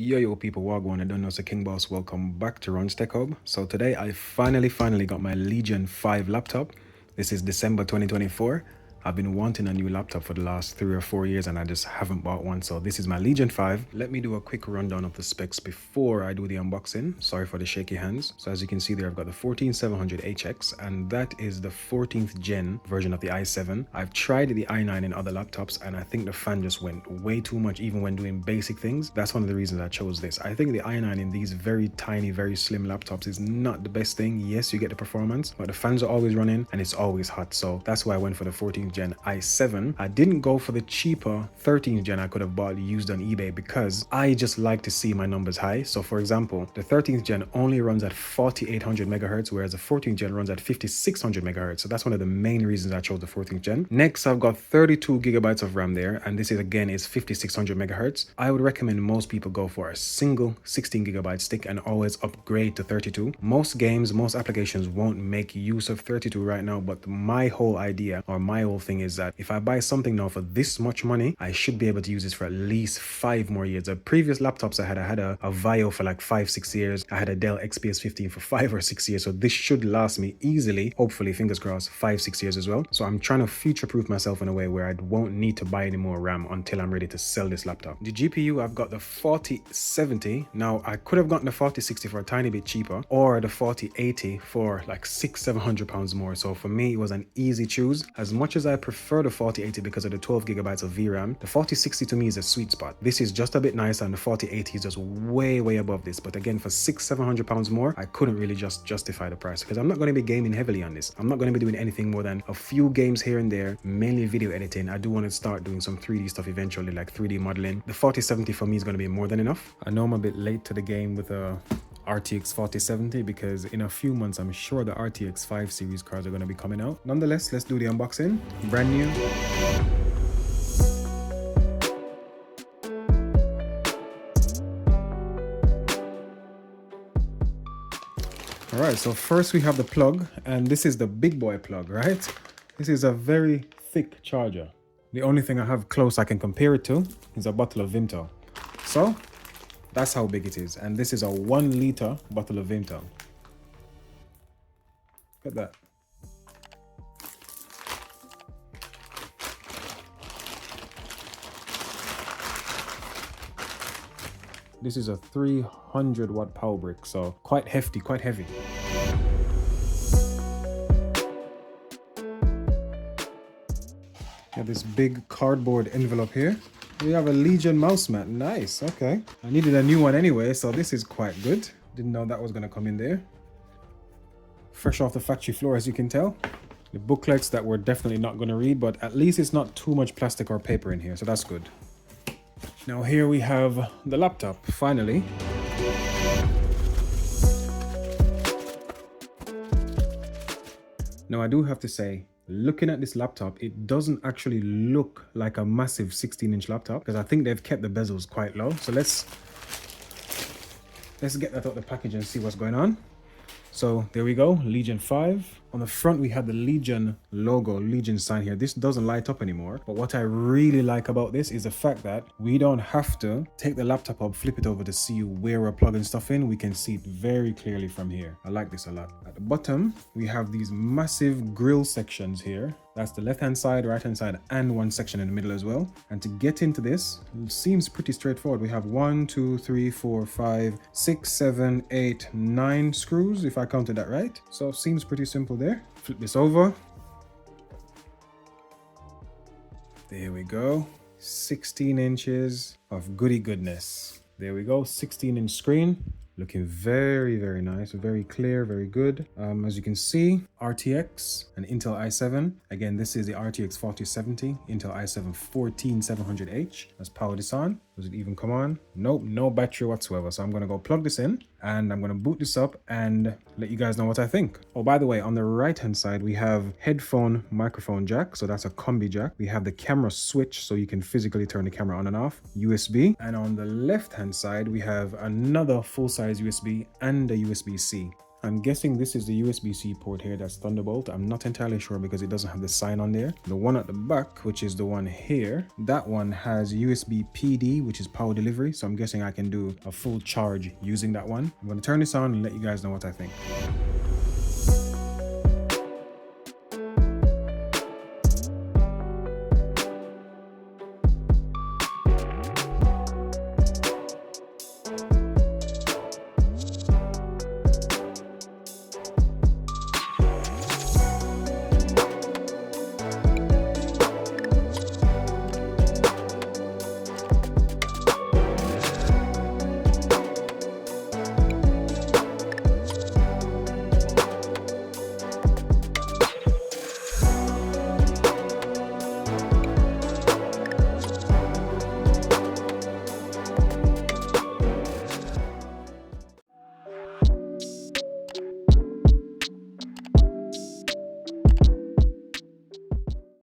Yo people, wagwan, I don't know, it's a King Boss. Welcome back to Ron's Tech Hub. So today I finally got my Legion 5 laptop. This is December 2024. I've been wanting a new laptop for the last 3 or 4 years and I just haven't bought one. So this is my Legion 5. Let me do a quick rundown of the specs before I do the unboxing. Sorry for the shaky hands. So as you can see there, I've got the 14700HX and that is the 14th gen version of the i7. I've tried the i9 in other laptops and I think the fan just went way too much even when doing basic things. That's one of the reasons I chose this. I think the i9 in these very tiny, very slim laptops is not the best thing. Yes, you get the performance, but the fans are always running and it's always hot. So that's why I went for the 14th gen i7. I didn't go for the cheaper 13th gen I could have bought used on eBay because I just like to see my numbers high. So for example, the 13th gen only runs at 4800 megahertz, whereas the 14th gen runs at 5600 megahertz. So that's one of the main reasons I chose the 14th gen. Next, I've got 32 gigabytes of RAM there, and this is again is 5600 megahertz. I would recommend most people go for a single 16 gigabyte stick and always upgrade to 32. Most games, most applications won't make use of 32 right now, but my whole idea or my whole thing is that if I buy something now for this much money, I should be able to use this for at least 5 more years. The previous laptops I had a Vio for like 5-6 years. I had a Dell XPS 15 for 5 or 6 years. So this should last me easily, hopefully, fingers crossed, 5-6 years as well. So I'm trying to future-proof myself in a way where I won't need to buy any more RAM until I'm ready to sell this laptop. The GPU, I've got the 4070. Now I could have gotten the 4060 for a tiny bit cheaper or the 4080 for like 600-700 pounds more. So for me, it was an easy choose. As much as I prefer the 4080 because of the 12 gigabytes of VRAM, the 4060 to me is a sweet spot. This is just a bit nicer and the 4080 is just way above this. But again, for 600-700 pounds more, I couldn't really just justify the price because I'm not going to be gaming heavily on this. I'm not going to be doing anything more than a few games here and there, mainly video editing. I do want to start doing some 3D stuff eventually, like 3D modeling. The 4070 for me is going to be more than enough. I know I'm a bit late to the game with a RTX 4070 because in a few months I'm sure the RTX 5 series cards are going to be coming out. Nonetheless, let's do the unboxing. Brand new. All right, so first we have the plug, and this is the big boy plug, right? This is a very thick charger. The only thing I have close I can compare it to is a bottle of Vimto. So that's how big it is. And this is a 1 liter bottle of Vimto. Look at that. This is a 300 watt power brick, so quite hefty, quite heavy. We have this big cardboard envelope here. We have a Legion mouse mat. Nice, okay. I needed a new one anyway, so this is quite good. Didn't know that was gonna come in there. Fresh off the factory floor, as you can tell. The booklets that we're definitely not gonna read, but at least it's not too much plastic or paper in here, so that's good. Now here we have the laptop, finally. Now I do have to say, looking at this laptop, it doesn't actually look like a massive 16-inch laptop because I think they've kept the bezels quite low. So let's get that out of the package and see what's going on. So there we go, Legion 5. On the front, we have the Legion logo, Legion sign here. This doesn't light up anymore. But what I really like about this is the fact that we don't have to take the laptop up, flip it over to see where we're plugging stuff in. We can see it very clearly from here. I like this a lot. At the bottom, we have these massive grill sections here. That's the left-hand side, right-hand side, and one section in the middle as well. And to get into this, it seems pretty straightforward. We have 1, 2, 3, 4, 5, 6, 7, 8, 9 screws, if I counted that right. So it seems pretty simple there. Flip this over. There we go. 16 inches of goody goodness. There we go, 16-inch screen. Looking very nice, very clear, very good. As you can see, RTX and Intel i7. Again, this is the RTX 4070, Intel i7 14700H. Let's power this on. Does it even come on? Nope, no battery whatsoever. So I'm gonna go plug this in and I'm gonna boot this up and let you guys know what I think. Oh, by the way, on the right-hand side, we have headphone microphone jack. So that's a combi jack. We have the camera switch, so you can physically turn the camera on and off, USB. And on the left-hand side, we have another full-size USB and a USB-C. I'm guessing this is the USB-C port here that's Thunderbolt. I'm not entirely sure because it doesn't have the sign on there. The one at the back, which is the one here, that one has USB PD, which is power delivery. So I'm guessing I can do a full charge using that one. I'm going to turn this on and let you guys know what I think.